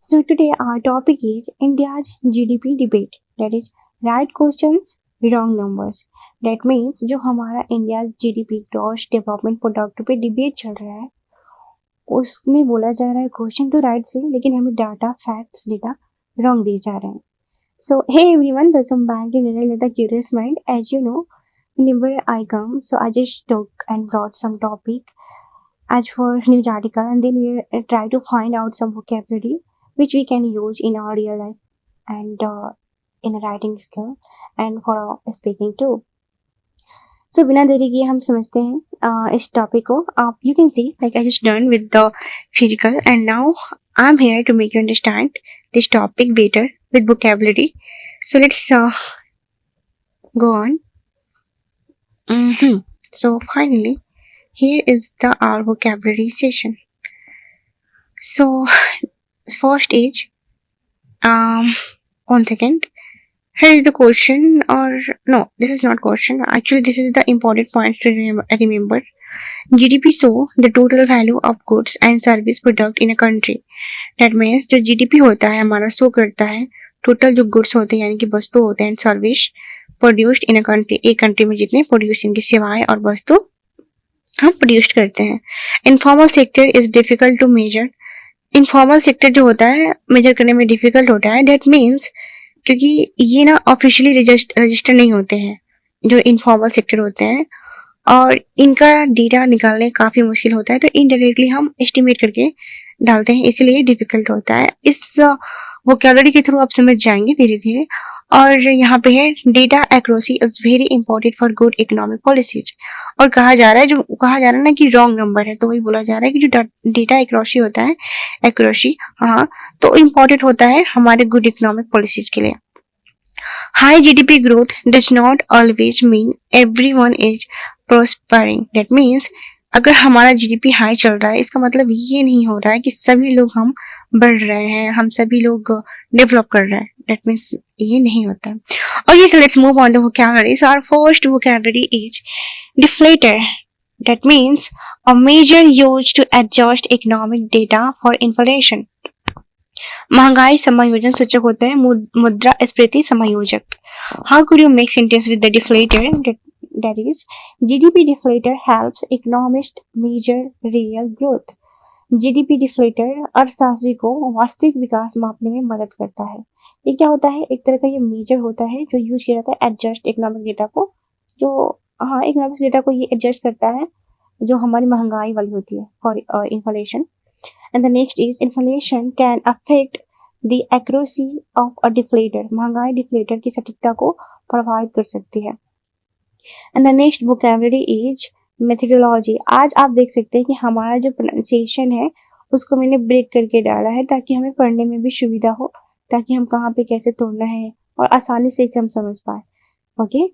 So today our topic is India's GDP debate. That is right questions, wrong numbers. That means जो हमारा India GDP gross development product पे debate चल रहा है उसमें बोला जा रहा है क्वेश्चन तो राइट से लेकिन हमें डाटा फैक्ट्स डेटा रॉन्ग दिए जा रहे हैं. So hey everyone, welcome back to Niraj the Curious Mind. As you know, whenever I come, so I just took and brought some topic as for news article and then we try to find out some vocabulary which we can use in our real life and in a writing skill and for speaking too. So बिना देरी किए हम समझते हैं इस topic को. आप you can see like I just done with the physical and now I am here to make you understand this topic better with vocabulary. So let's go on. So finally, here is the our vocabulary session. So first is 1 second. Here is the question, or no, this is not question. Actually, this is the important points to remember. GDP show the total value of goods and service product in a country. That means जो GDP होता है हमारा show करता है total जो goods होते हैं यानी कि वस्तु होते हैं service produced in a country. एक कंट्री में जितने प्रोड्यूस इनकी सेवाएं और वस्तु हम प्रोड्यूस करते हैं. Informal sector is difficult to measure. Informal sector जो होता है मेजर करने में डिफिकल्ट होता है. दैट मीन्स क्योंकि ये ना ऑफिशियली रजिस्टर नहीं होते हैं जो इनफॉर्मल सेक्टर होते हैं और इनका डेटा निकालने काफ़ी मुश्किल होता है. तो इनडायरेक्टली हम एस्टिमेट करके डालते हैं इसलिए डिफिकल्ट होता है. इस वोकैबुलरी के थ्रू आप समझ जाएंगे धीरे धीरे. और यहाँ पे है data accuracy is very important for good economic policies. और कहा जा रहा है ना कि रॉन्ग नंबर है तो वही बोला जा रहा है कि जो डेटा एक्यूरेसी होता है एक्यूरेसी हाँ तो इम्पोर्टेंट होता है हमारे गुड इकोनॉमिक पॉलिसीज के लिए. High GDP growth does not always mean everyone is prospering. That means अगर हमारा जीडीपी हाई चल रहा है इसका मतलब ये नहीं हो रहा है कि सभी लोग हम बढ़ रहे हैं हम सभी लोग डेवलप कर रहे हैं. दैट मीन्स ये नहीं होता. Okay so let's move on the vocabulary. So our first vocabulary is deflator. That means a measure used to adjust economic data for inflation. महंगाई समायोजन सूचक होता है मुद्रास्फीति समायोजक. How could you make sentence with the deflator? That is, GDP deflator helps economists measure real growth. GDP deflator अर्थशास्त्री को वास्तविक विकास मापने में मदद करता है. ये क्या होता है? एक तरह का ये मेजर होता है जो यूज किया जाता है एडजस्ट इकोनॉमिक डेटा को. जो इकोनॉमिक डेटा को ये एडजस्ट करता है जो हमारी महंगाई वाली होती है for inflation. And the next is inflation can affect the accuracy of a deflator. महंगाई डिफ्लेटर की सटीकता को प्रभावित कर सकती है. And the next vocabulary is methodology. आज आप देख सकते हैं कि हमारा जो प्रोनाउंसिएशन है उसको मैंने ब्रेक करके डाला है ताकि हमें पढ़ने में भी सुविधा हो ताकि हम कहाँ पे कैसे तोड़ना है और आसानी से इसे हम समझ पाए. ओके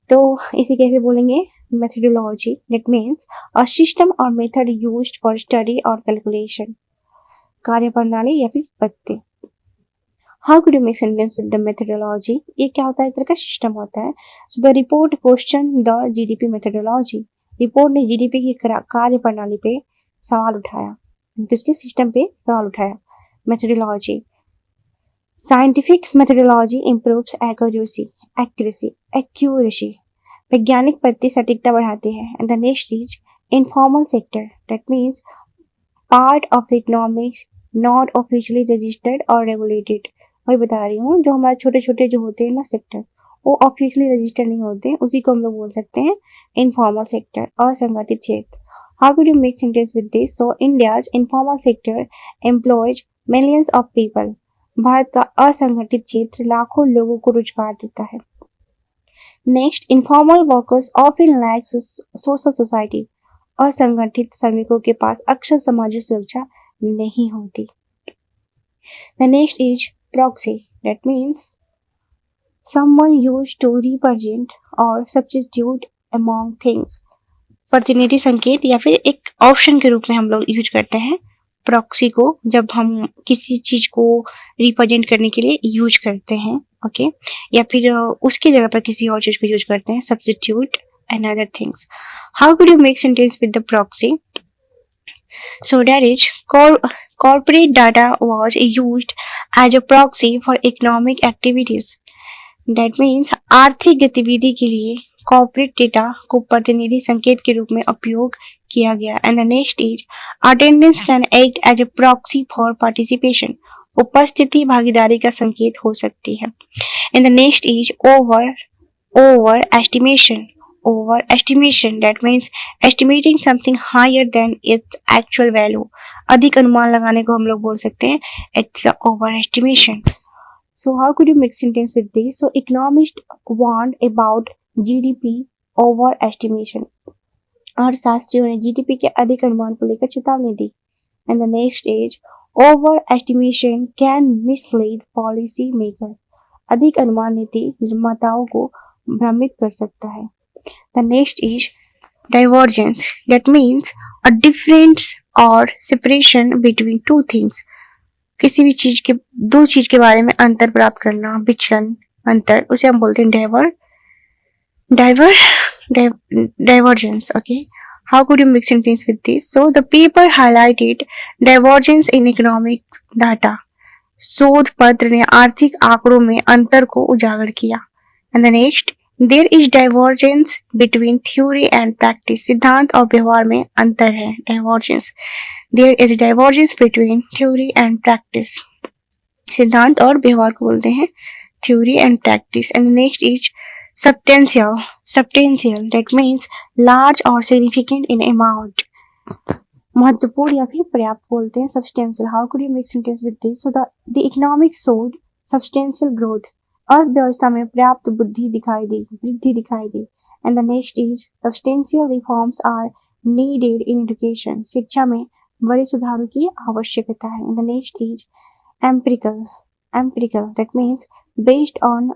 तो इसे कैसे बोलेंगे? Methodology. That means a system और मेथड यूज्ड फॉर स्टडी और कैलकुलेशन. कार्यप्रणाली या फिर पद्धति. How could you make sentence with the methodology? ये क्या होता है? एक तरह का सिस्टम होता है. सो the report question the GDP methodology. Report ने जीडीपी की कार्य प्रणाली पे सवाल उठाया उसके सिस्टम पे सवाल उठाया. Methodology. Scientific methodology improves accuracy. वैज्ञानिक पद्धति सटीकता बढ़ाती है. And the next is informal sector. That means part of the economics not officially registered और रेगुलेटेड. वही बता रही हूँ जो हमारे छोटे छोटे जो होते हैं ना सेक्टर वो ऑफिशियली रजिस्टर नहीं होते हैं उसी को हम लोग बोल सकते हैं इनफॉर्मल सेक्टर असंगठित क्षेत्र. How could you make sentence with this? So India's informal sector employs millions of people. भारत का असंगठित क्षेत्र लाखों लोगों को रोजगार देता है. Next informal workers often lack social society. असंगठित श्रमिकों के पास अक्सर सामाजिक सुरक्षा नहीं होती. The next is proxy. That means someone used to represent or substitute among things. प्रतिनिधि संकेत या फिर एक ऑप्शन के रूप में हम लोग यूज करते हैं प्रॉक्सी को जब हम किसी चीज को रिप्रेजेंट करने के लिए यूज करते हैं. ओके या फिर उसकी जगह पर किसी और चीज को यूज करते हैं substitute and other things. How could you make sentence with the proxy? So that is corporate data was used as a proxy for economic activities. That means आर्थिक गतिविधि के लिए कॉर्पोरेट डेटा को प्रतिनिधि संकेत के रूप में उपयोग किया गया. And the next is attendance can act as a proxy for participation. उपस्थिति भागीदारी का संकेत हो सकती है. And the next is over estimation. Over estimation, that means estimating something higher than its actual value. अधिक अनुमान लगाने को हम लोग बोल सकते हैं it's a over estimation. So how could you make sentence with this? So economists warned about GDP over estimation. अर्थशास्त्रियों ने जीडीपी के अधिक अनुमान को लेकर चेतावनी दी. And the next is over estimation can mislead policy maker. अधिक अनुमान नीति निर्माताओं को भ्रमित कर सकता है. The next is divergence. That means a difference or separation between two things. किसी भी चीज के दो चीज के बारे में अंतर प्राप्त करना, विचलन, अंतर, उसे हम बोलते हैं divergence. Okay, how could you make sentence with this? So the paper highlighted divergence in economic data. शोध पत्र ने आर्थिक आंकड़ों में अंतर को उजागर किया. And the next, there is divergence between theory and practice. सिद्धांत और व्यवहार में अंतर है. Divergence. There is divergence between theory and practice. सिद्धांत और व्यवहार को बोलते हैं theory and practice. And the next is substantial. Substantial. That means large or significant in amount. महत्वपूर्ण या फिर पर्याप्त बोलते हैं substantial. How could you make sentence with this? So the economic showed substantial growth. अर्थव्यवस्था में पर्याप्त वृद्धि दिखाई दी. And the next is substantial reforms are needed in education. शिक्षा में बड़े सुधारों की आवश्यकता है. And the next is empirical. That means based on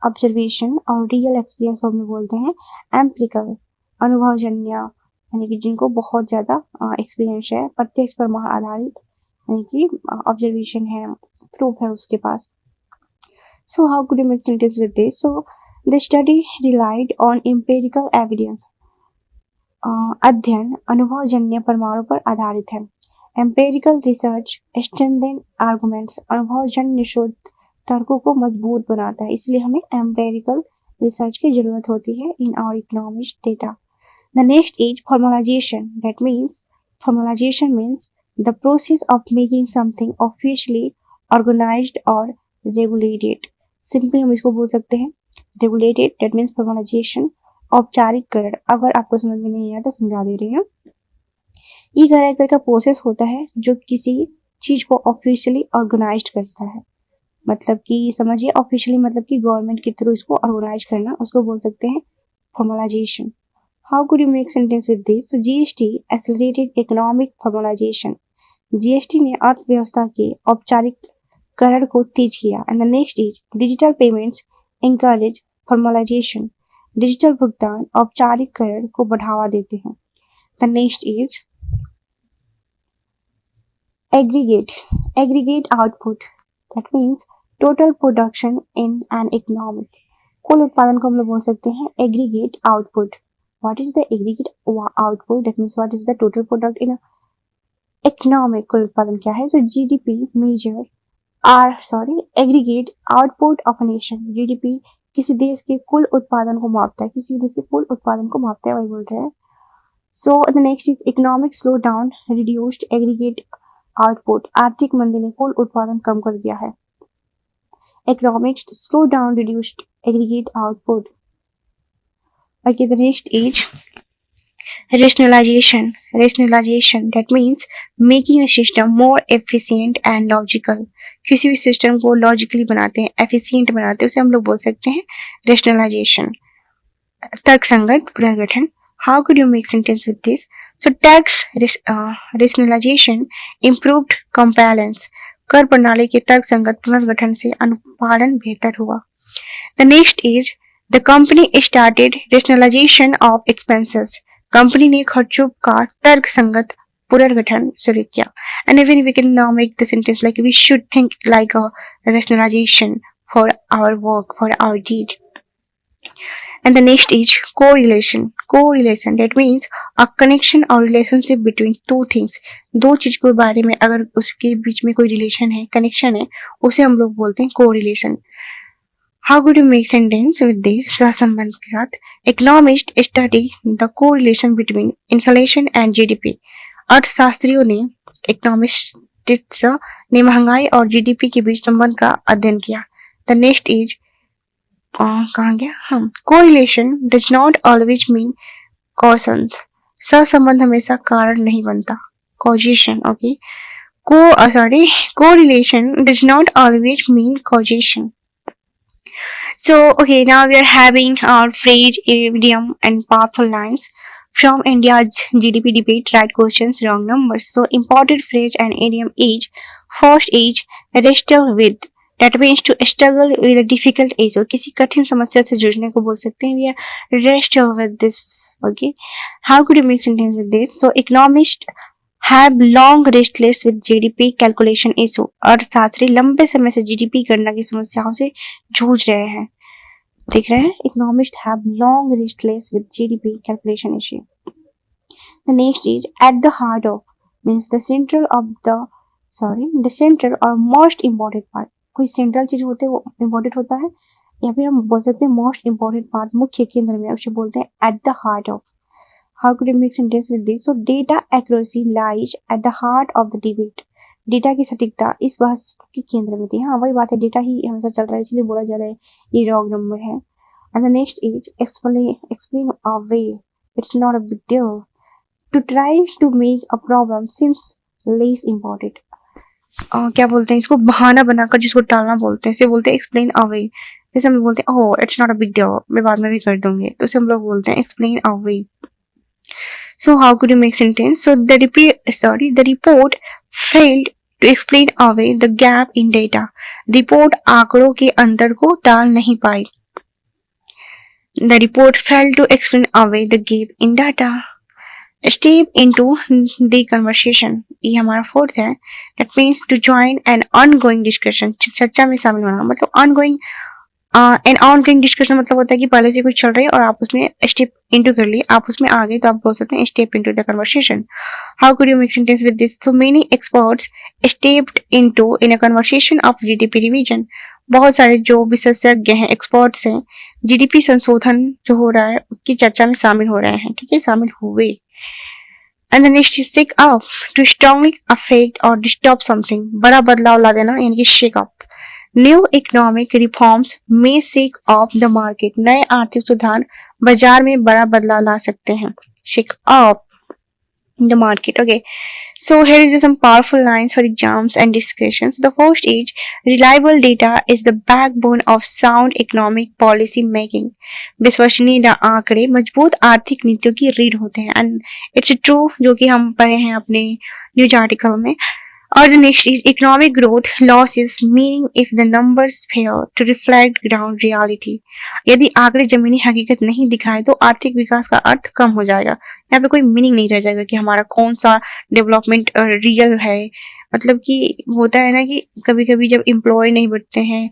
observation और रियल एक्सपीरियंस को हम बोलते हैं एम्पिरिकल. अनुभवजन्य यानी कि जिनको बहुत ज्यादा एक्सपीरियंस है, प्रत्यक्ष प्रमाण आधारित यानी कि ऑब्जर्वेशन है, प्रूफ है उसके पास. So how could you make sentence with this? So the study relied on empirical evidence. अध्ययन अनुभवजन्य प्रमाणों पर आधारित है. Empirical research strengthen arguments. अनुभवजन्य शोध तर्कों को मजबूत बनाता है, इसलिए हमें empirical research की जरूरत होती है in our economic data. The next is formalization. Formalization means the process of making something officially organized or regulated. Simply हम इसको बोल सकते हैं रेगुलेटेड. दैट मीन्स फॉर्मलाइजेशन, औपचारिकरण. अगर आपको समझ में नहीं आया तो समझा दे रही हूँ. ये कैरेक्टर का प्रोसेस होता है जो किसी चीज को ऑफिशियली ऑर्गेनाइज्ड करता है. मतलब कि समझिए ऑफिशियली मतलब कि गवर्नमेंट के थ्रू इसको ऑर्गेनाइज करना, उसको बोल सकते हैं formalisation. How could you make sentence with this? So GST accelerated economic formalisation. GST ने अर्थव्यवस्था के औपचारिकरण को तेज किया. And the next is digital payments encourage formalisation. Digital भुगतान औपचारिकरण को बढ़ावा देते हैं. The next is aggregate output. That means total production in an economic. कुल उत्पादन को हम लोग बोल सकते हैं aggregate output. What is the aggregate output? That means what is the total product in economic. कुल उत्पादन क्या है? So GDP measure aggregate output of a nation. GDP किसी देश के कुल उत्पादन को मापता है, किसी देश के कुल उत्पादन को मापता है, वही बोल रहे हैं. So the next is economic slow down reduced aggregate output. आर्थिक मंदी ने कुल उत्पादन कम कर दिया है. Economic slow down reduced aggregate output. Okay, the next is rationalization. That means making a system more efficient and logical. किसी भी सिस्टम को लॉजिकली बनाते हैं, एफिशिएंट बनाते हैं, उसे हम लोग बोल सकते हैं rationalization. तर्कसंगत पुनर्गठन. How could you make sentence with this? So tax rationalization improved compliance. कर प्रणाली के तर्कसंगत पुनर्गठन से अनुपालन बेहतर हुआ. The next is the company started rationalization of expenses. Company ने खर्चों का तर्कसंगत पुनर्गठन शुरू किया. And even we can now make the sentence like we should think like a rationalization for our work, for our deed. And the next is correlation. Correlation, that means a connection or relationship between two things. दो चीज के बारे में अगर उसके बीच में कोई relation है, कनेक्शन है, उसे हम लोग बोलते हैं correlation. How could you make sentence with this? सहसंबंध के साथ. Economists study the correlation between inflation and GDP. अर्थशास्त्रियों ने, इकोनॉमिस्ट्स ने महंगाई और जीडीपी के बीच संबंध का अध्ययन किया. द नेक्स्ट इज कहाँ गया हम. Correlation does not always mean causation. सहसंबंध हमेशा कारण नहीं बनता. Causation. Okay. Correlation does not always mean causation. So, okay, now we are having our phrase, idiom, and powerful lines from India's GDP debate. Right questions, wrong numbers. So, important phrase and idiom is first is wrestle with. That means to struggle with a difficult issue. और किसी कठिन समस्या से जूझने को बोल सकते हैं. We are wrestle with this. Okay. How could you make sentence with this? So, economists have long restless with GDP calculation issue. अर्थशास्त्री लंबे समय से जीडीपी गणना की समस्याओं से जूझ रहे हैं. देख रहे हैं. Economists have long restless with GDP calculation issue. The next is at the heart of, means the central or most important part. कोई सेंट्रल चीज होते है वो इम्पोर्टेंट होता है, या फिर हम बोल सकते हैं मोस्ट इम्पोर्टेंट पार्ट, मुख्य केंद्र में, उसे बोलते हैं at the heart of. How could you make sentence with this? So data accuracy lies at the heart of the debate. Data की सटीकता इस बहस के केंद्र में थी. हाँ, वही बात है, डेटा ही हमेशा चल रहा है, इसलिए बोला जा रहा है ये रॉन्ग नंबर है. And the next is explain away. It's not a big deal. To try to make a problem seems less important. क्या बोलते हैं इसको, बहाना बनाकर जिसको टालना बोलते हैं, इसे बोलते हैं एक्सप्लेन अवे. जैसे हम बोलते हैं oh it's not a big deal, मैं बाद में भी कर दूंगी, तो उसे हम लोग बोलते हैं explain away. So how could you make sentence? So the report failed to explain away the gap in data. Report आंकड़ों के अंतर को टाल नहीं पाई. The report failed to explain away the gap in data. Step into the conversation. ये हमारा fourth है. That means to join an ongoing discussion. चर्चा में शामिल होना, मतलब ongoing an ongoing discussion मतलब होता है कि पहले से कुछ चल रही है और आप उसमें step into कर लिए, आप उसमें आ गए, तो आप बोल सकते हैं step into the conversation. How could you make sentence with this? So many experts stepped into in a conversation of GDP revision. बहुत सारे जो विशेषज्ञ हैं, एक्सपर्ट्स हैं, जीडीपी संशोधन जो हो रहा है उसकी चर्चा में शामिल हो रहे हैं. ठीक है, शामिल हुए. And the next is shake up. To strongly affect or disturb something. बड़ा बदलाव ला देना यानी कि shake up. New economic reforms may shake up the market. नए आर्थिक सुधार बाजार में बड़ा बदलाव ला सकते हैं. Shake up the market. Okay. So here is some powerful lines for exams and discussions. The first is reliable data is the backbone of sound economic policy making. विश्वसनीय आंकड़े मजबूत आर्थिक नीतियों की रीढ़ होते हैं. एंड इट्स ट्रू, जो कि हम पढ़े हैं अपने न्यूज आर्टिकल में. और the next is economic growth losses meaning if the numbers fail to reflect ground reality. यदि आंकड़े जमीनी हकीकत नहीं दिखाए तो आर्थिक विकास का अर्थ कम हो जाएगा. यहाँ पे कोई मीनिंग नहीं रह जाएगा कि हमारा कौन सा डेवलपमेंट रियल है. मतलब कि होता है ना कि कभी कभी जब एम्प्लॉय नहीं बढ़ते हैं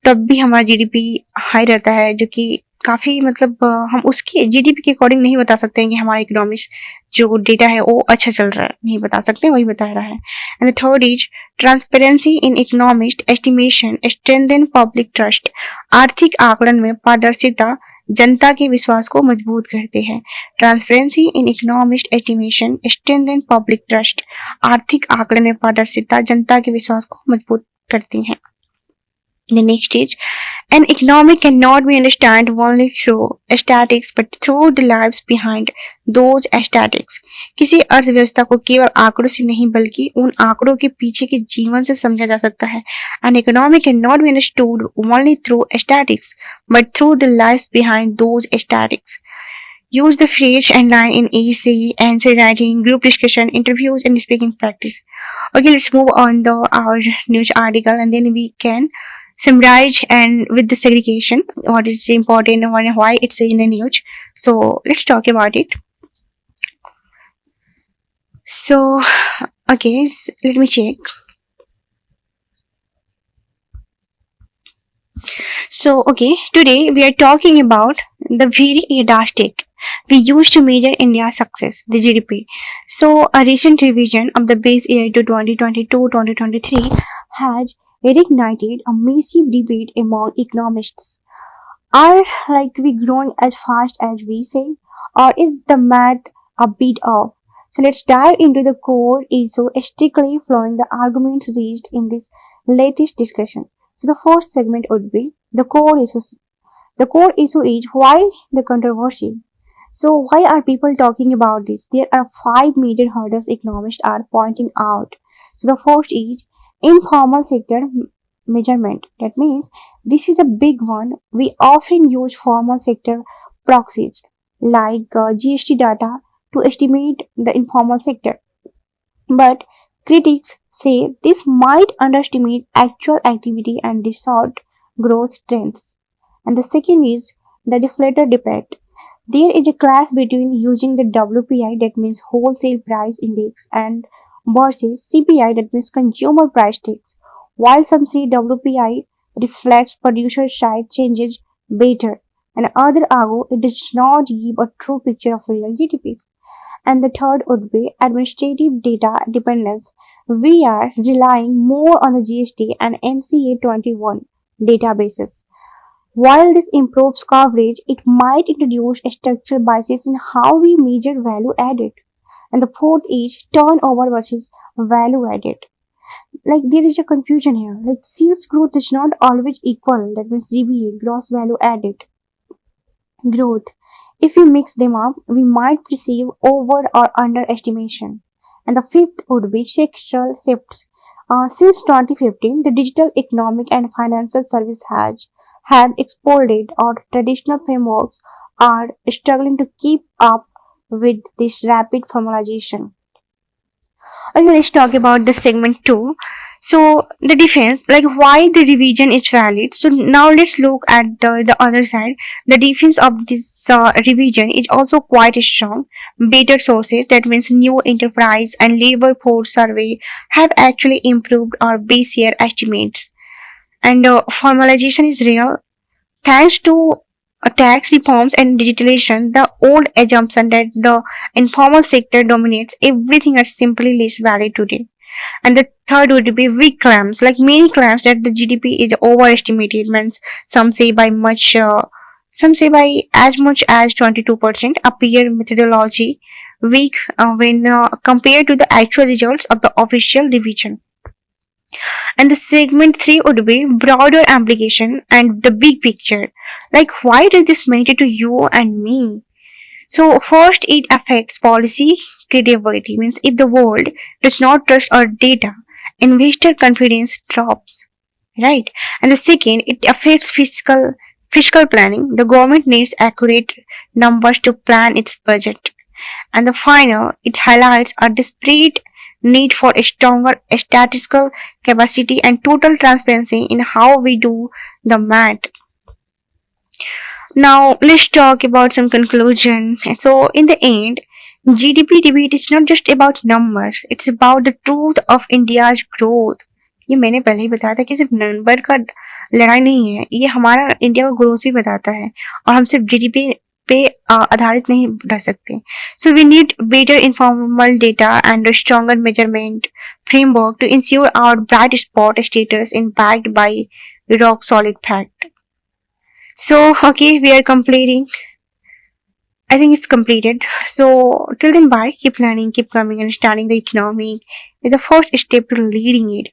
तब भी हमारा जीडीपी हाई रहता है, जो कि काफी मतलब हम उसकी जीडीपी के अकॉर्डिंग नहीं बता सकते हैं कि हमारा इकोनॉमिक्स जो डेटा है वो अच्छा चल रहा है, नहीं बता सकते, वही बता रहा है. And the third is transparency in economics estimation strengthen public trust. आर्थिक आकलन में पारदर्शिता जनता के विश्वास को मजबूत करते हैं. Transparency in economics estimation strengthen public trust. आर्थिक आकलन में पारदर्शिता जनता के विश्वास को मजबूत करती है. The next is an economic cannot be understood only through statistics but through the lives behind those statistics. किसी अर्थव्यवस्था को केवल आंकड़ों से नहीं बल्कि उन आंकड़ों के पीछे के जीवन से समझा जा सकता है. An economic cannot be understood only through statistics but through the lives behind those statistics. Use the phrase and line in essay, answer writing, group discussion, interviews, and speaking practice. Okay, let's move on to our news article and then we can summarize and with the segregation what is important and why it's in the news. So let's talk about it. So okay, so let me check. So, okay, today we are talking about the very yardstick we use to measure India's success, the GDP. So, a recent revision of the base year to 2022-2023 has reignited a massive debate among economists. Are we growing as fast as we say, or is the math a bit off? So let's dive into the core issue, strictly following the arguments raised in this latest discussion. So the first segment would be the core issue. The core issue is why the controversy. So why are people talking about this? There are five major hurdles economists are pointing out. So the first is informal sector measurement. That means this is a big one. We often use formal sector proxies like GST data to estimate the informal sector. But critics say this might underestimate actual activity and distort growth trends. And the second is the deflator debate. There is a clash between using the WPI, that means wholesale price index, and versus CPI, that means consumer price index. While some say WPI reflects producer side changes better, and others argue it does not give a true picture of real GDP. And the third would be administrative data dependence. We are relying more on the GST and MCA 21 databases. While this improves coverage, it might introduce a structural biases in how we measure value added. And the fourth is turnover versus value added. There is a confusion here. Sales growth is not always equal. That means GVA, gross value added growth. If we mix them up, we might perceive over or underestimation. And the fifth would be sectoral shifts. Since 2015, the digital economic and financial service have exploded. Our traditional frameworks are struggling to keep up with this rapid formalization. Okay, let's talk about the segment 2. So the defense, why the revision is valid. So now let's look at the other side. The defense of this revision is also quite strong. Better sources, that means new enterprise and labor force survey, have actually improved our base year estimates. And formalization is real. Thanks to tax reforms and digitalization, the old assumption that the informal sector dominates everything are simply less valid today. And the third would be weak claims, like many claims that the GDP is overestimated, means some say by much, some say by as much as 22%, appear methodology weak when compared to the actual results of the official revision. And the segment 3 would be broader application and the big picture. Why does this matter to you and me? So, first, it affects policy credibility, means if the world does not trust our data, investor confidence drops, right? And the second, it affects fiscal planning. The government needs accurate numbers to plan its budget. And the final, it highlights a desperate need for a stronger statistical capacity and total transparency in how we do the math. Now let's talk about some conclusion. So in the end, GDP debate is not just about numbers, it's about the truth of India's growth. ये मैंने पहले ही बताया था कि सिर्फ number का लड़ाई नहीं है, ये हमारा इंडिया का ग्रोथ भी बताता है और हम सिर्फ जीडीपी पे आधारित नहीं रह सकते. So we need better informal data and a stronger measurement framework to ensure our bright spot status is backed by rock solid fact. So okay, we are completing. I think it's completed. So till then, bye. Keep learning, keep coming, understanding the economy is the first step to leading it.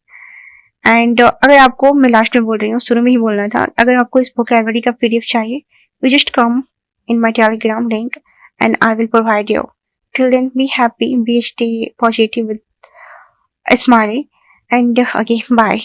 And अगर आपको, मैं last में बोल रही हूँ, शुरू में ही बोलना था, अगर आपको इस वोकैबुलरी का पीडीएफ चाहिए, you just come in my telegram link and I will provide you. Till then, be happy, be stay positive with a smiley, and okay, bye.